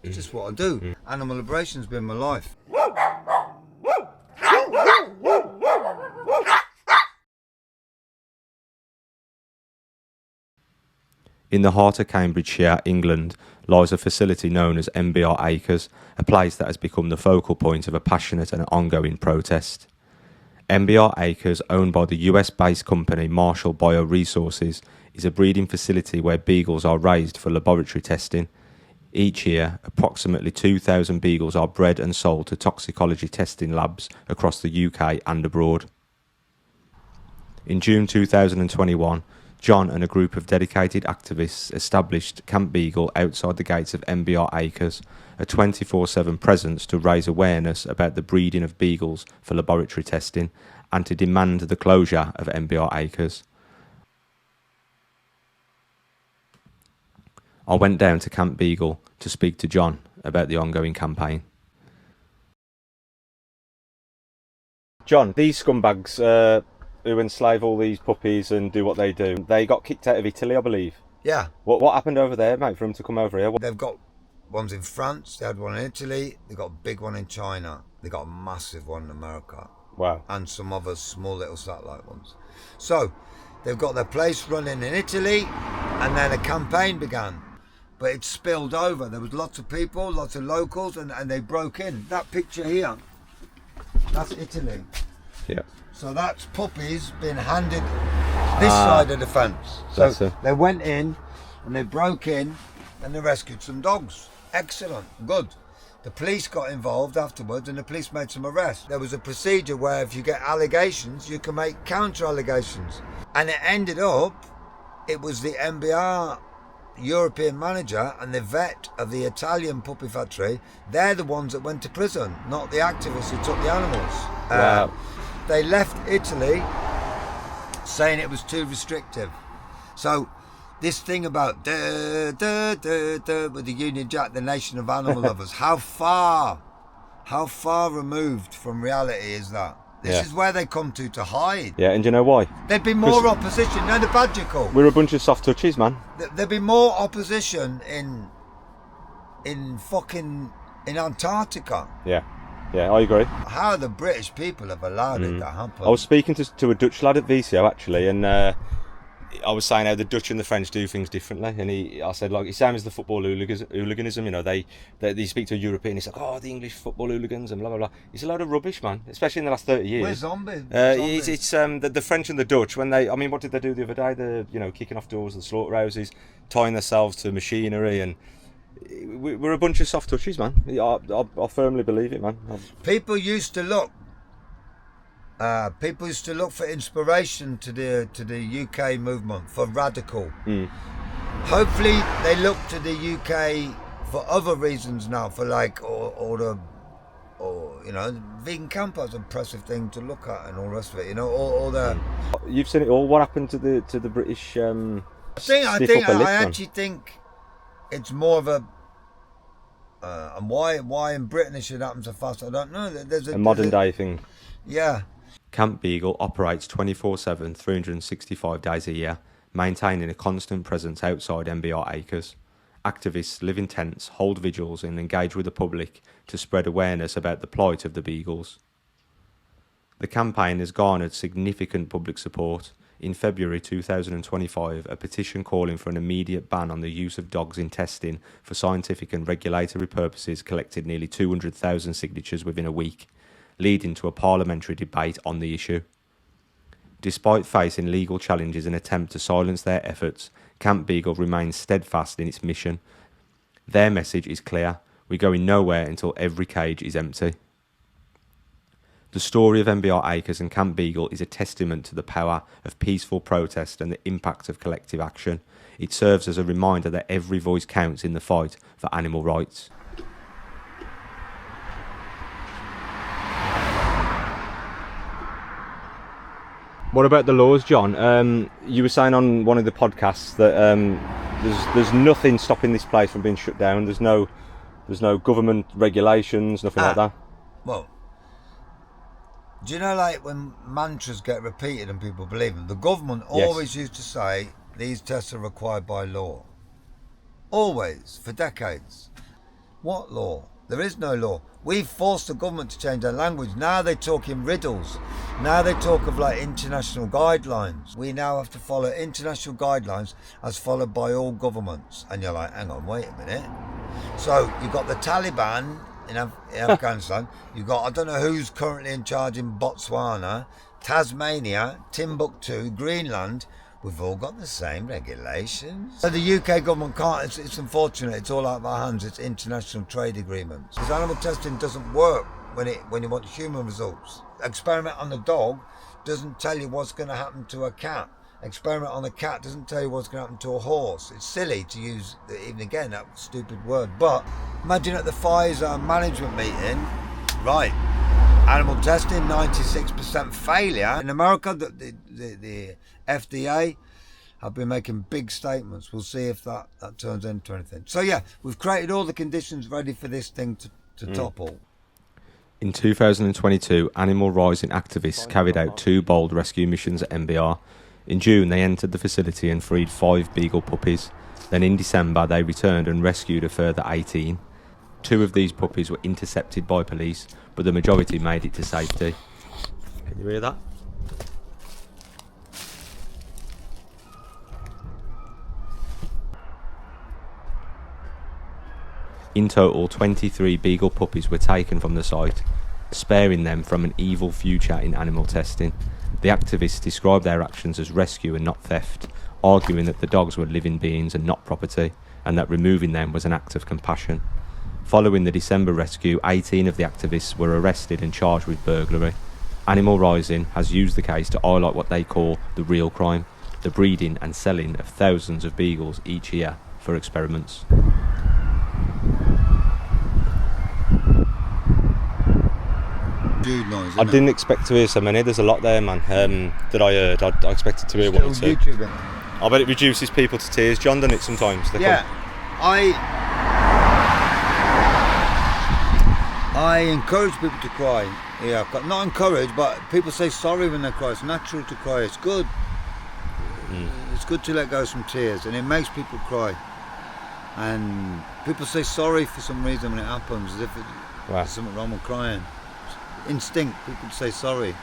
It's just what I do. Animal liberation's been my life. In the heart of Cambridgeshire, England, lies a facility known as MBR Acres, a place that has become the focal point of a passionate and ongoing protest. MBR Acres, owned by the US-based company Marshall Bioresources, is a breeding facility where beagles are raised for laboratory testing. Each year, approximately 2,000 beagles are bred and sold to toxicology testing labs across the UK and abroad. In June 2021, John and a group of dedicated activists established Camp Beagle outside the gates of MBR Acres, a 24/7 presence to raise awareness about the breeding of beagles for laboratory testing and to demand the closure of MBR Acres. I went down to Camp Beagle to speak to John about the ongoing campaign. John, these scumbags who enslave all these puppies and do what they do, they got kicked out of Italy, I believe. Yeah. What happened over there, mate, for them to come over here? They've got ones in France, they had one in Italy, they got a big one in China, they got a massive one in America. Wow. And some other small little satellite ones. So, they've got their place running in Italy, and then a campaign began. But it spilled over. There was lots of people, lots of locals, and they broke in. That picture here, that's Italy. Yeah. So that's puppies being handed this side of the fence. So they went in and they broke in and they rescued some dogs. Excellent, good. The police got involved afterwards and the police made some arrests. There was a procedure where if you get allegations, you can make counter allegations. And it ended up, it was the MBR European manager and the vet of the Italian puppy factory. They're the ones that went to prison, not the activists who took the animals. Wow. They left Italy saying it was too restrictive. So this thing about with the Union Jack, the nation of animal lovers, how far removed from reality is that? This is where they come to hide. Yeah, and do you know why? There'd be more opposition. No, the badger call. We're a bunch of soft touchies, man. There'd be more opposition in Antarctica. Yeah, I agree. How the British people have allowed it to happen. I was speaking to a Dutch lad at VCO actually, and I was saying how the Dutch and the French do things differently, and I said, like, it's same as the football hooliganism, you know, they speak to a European, he's like, oh, the English football hooligans and blah blah blah. It's a load of rubbish, man, especially in the last 30 years. We're zombies. It's the French and the Dutch, when they, I mean, what did they do the other day? The, you know, kicking off doors of the slaughterhouses, tying themselves to machinery, and we're a bunch of soft touchies, man. I firmly believe it, man. People used to look for inspiration to the UK movement for radical. Hopefully they look to the UK for other reasons now, for like or you know, vegan camp is an impressive thing to look at and all the rest of it, you know, all the. You've seen it all. What happened to the British? I actually think it's more of a. And why in Britain it should happen so fast, I don't know. There's a modern day thing. Yeah. Camp Beagle operates 24/7, 365 days a year, maintaining a constant presence outside MBR Acres. Activists live in tents, hold vigils and engage with the public to spread awareness about the plight of the beagles. The campaign has garnered significant public support. In February 2025, a petition calling for an immediate ban on the use of dogs in testing for scientific and regulatory purposes collected nearly 200,000 signatures within a week, leading to a parliamentary debate on the issue. Despite facing legal challenges in an attempt to silence their efforts, Camp Beagle remains steadfast in its mission. Their message is clear: we're going nowhere until every cage is empty. The story of MBR Acres and Camp Beagle is a testament to the power of peaceful protest and the impact of collective action. It serves as a reminder that every voice counts in the fight for animal rights. What about the laws, John? You were saying on one of the podcasts that there's nothing stopping this place from being shut down. There's no government regulations, nothing like that. Well, do you know, like when mantras get repeated and people believe them, the government always used to say these tests are required by law. Always, for decades. What law? There is no law. We forced the government to change their language. Now they talk in riddles. Now they talk of like international guidelines. We now have to follow international guidelines as followed by all governments. And you're like, hang on, wait a minute. So you've got the Taliban in Afghanistan. You've got, I don't know who's currently in charge in Botswana, Tasmania, Timbuktu, Greenland. We've all got the same regulations. So the UK government can't, it's unfortunate, it's all out of our hands, it's international trade agreements. Because animal testing doesn't work when you want human results. Experiment on the dog doesn't tell you what's going to happen to a cat. Experiment on a cat doesn't tell you what's going to happen to a horse. It's silly to use, even again, that stupid word. But imagine at the Pfizer management meeting, right, animal testing, 96% failure. In America, the FDA have been making big statements. We'll see if that turns into anything. So yeah, we've created all the conditions ready for this thing to topple. In 2022, animal rising activists carried out 2 bold rescue missions at MBR. In June, they entered the facility and freed 5 beagle puppies. Then in December, they returned and rescued a further 18. 2 of these puppies were intercepted by police, but the majority made it to safety. Can you hear that? In total, 23 beagle puppies were taken from the site, sparing them from an evil future in animal testing. The activists described their actions as rescue and not theft, arguing that the dogs were living beings and not property, and that removing them was an act of compassion. Following the December rescue, 18 of the activists were arrested and charged with burglary. Animal Rising has used the case to highlight what they call the real crime, the breeding and selling of thousands of beagles each year for experiments. Noise, I didn't expect to hear so many. There's a lot there, man, that I heard. I expected to hear one or two. I bet it reduces people to tears. John done it sometimes. I encourage people to cry. Yeah, not encourage, but people say sorry when they cry. It's natural to cry. It's good. It's good to let go some tears, and it makes people cry. And people say sorry for some reason when it happens, as if there's something wrong with crying. Instinct, people say sorry.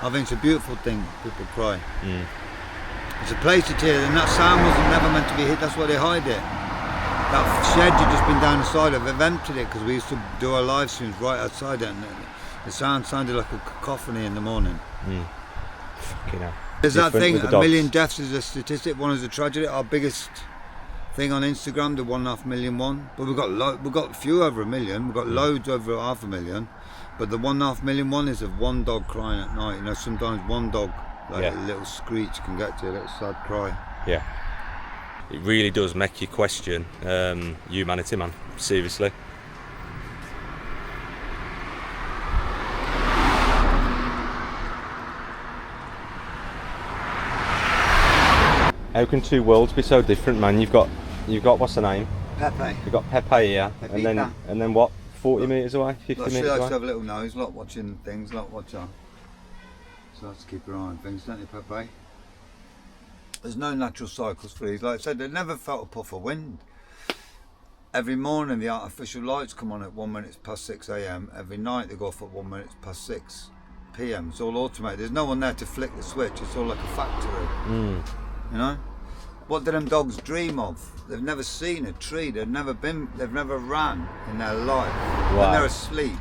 I think it's a beautiful thing, people cry. It's a place to tear, and that sound was never meant to be hit, that's why they hide it. That shed you've just been down the side of, they've emptied it because we used to do our live streams right outside it, and the sound sounded like a cacophony in the morning. Fucking hell. There's that thing, a million deaths is a statistic, one is a tragedy. Our biggest thing on Instagram, the 1.5 million one, but we've got a few over 1 million, we've got loads over 500,000. But the 1.5 million one is of one dog crying at night. You know, sometimes one dog, a little screech can get to you, a little sad cry. Yeah. It really does make you question humanity, man. Seriously. How can 2 worlds be so different, man? You've got what's the name? Pepe. You've got Pepe here, and then what? 40 metres away, 50 metres away. She likes to have a little nose, like watching things, like watching. So has to keep her eye on things, don't you, Pepe? There's no natural cycles for these. Like I said, they never felt a puff of wind. Every morning the artificial lights come on at 1 minute past 6 a.m. Every night they go off at 1 minute past 6 p.m. It's all automated. There's no one there to flick the switch. It's all like a factory. You know? What do them dogs dream of? They've never seen a tree. They've never ran in their life. When they're asleep,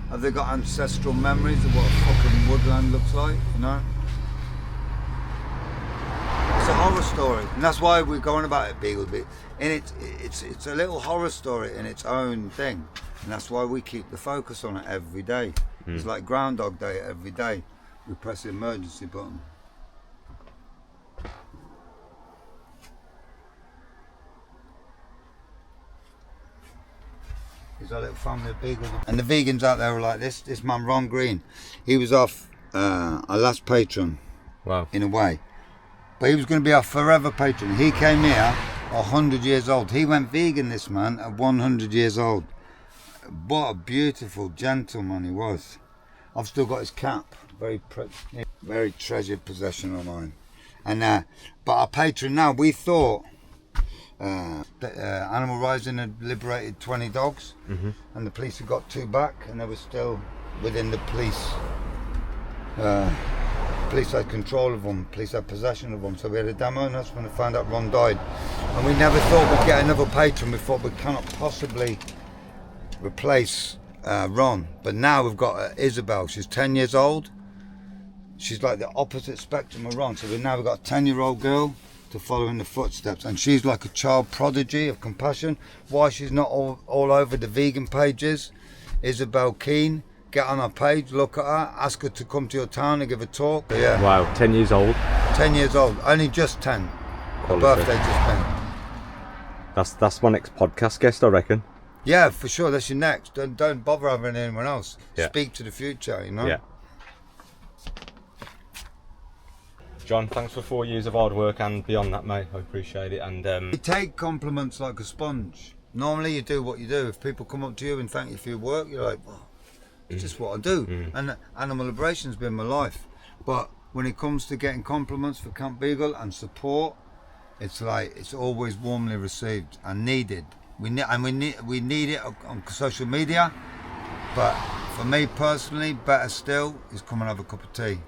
have they got ancestral memories of what a fucking woodland looks like? You know? It's a horror story, and that's why we're going about it, Beagle. And it's a little horror story in its own thing, and that's why we keep the focus on it every day. It's like Groundhog Day every day. We press the emergency button. He's our little family of beagles. And the vegans out there are like this man Ron Green, he was our last patron. Wow. In a way, but he was going to be our forever patron. He came here 100 years old. He went vegan, this man, at 100 years old. What a beautiful gentleman he was. I've still got his cap, very treasured possession of mine. And but our patron now, we thought Animal Rising had liberated 20 dogs, and the police had got 2 back, and they were still within the police. Police had control of them, police had possession of them, so we had a demo, and that's when I found out Ron died. And we never thought we'd get another patron. We thought we cannot possibly replace Ron. But now we've got Isabel. She's 10 years old. She's like the opposite spectrum of Ron. So we've got a 10-year-old girl to follow in the footsteps, and she's like a child prodigy of compassion. Why she's not all over the vegan pages? Isabel Keane. Get on our page, look at her, ask her to come to your town and give a talk. Yeah. Wow, 10 years old. 10 years old, only just 10. Her birthday just been. That's my next podcast guest, I reckon. Yeah, for sure. That's your next. Don't bother having anyone else. Yeah. Speak to the future, you know. Yeah. John, thanks for 4 years of hard work and beyond that, mate. I appreciate it. And you take compliments like a sponge. Normally, you do what you do. If people come up to you and thank you for your work, you're like, well, it's just what I do. And animal liberation's been my life. But when it comes to getting compliments for Camp Beagle and support, it's always warmly received and needed. We need it on social media. But for me personally, better still is come and have a cup of tea.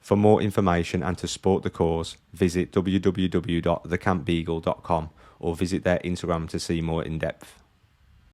for more information and to support the cause, visit www.thecampbeagle.com or visit their Instagram to see more in depth.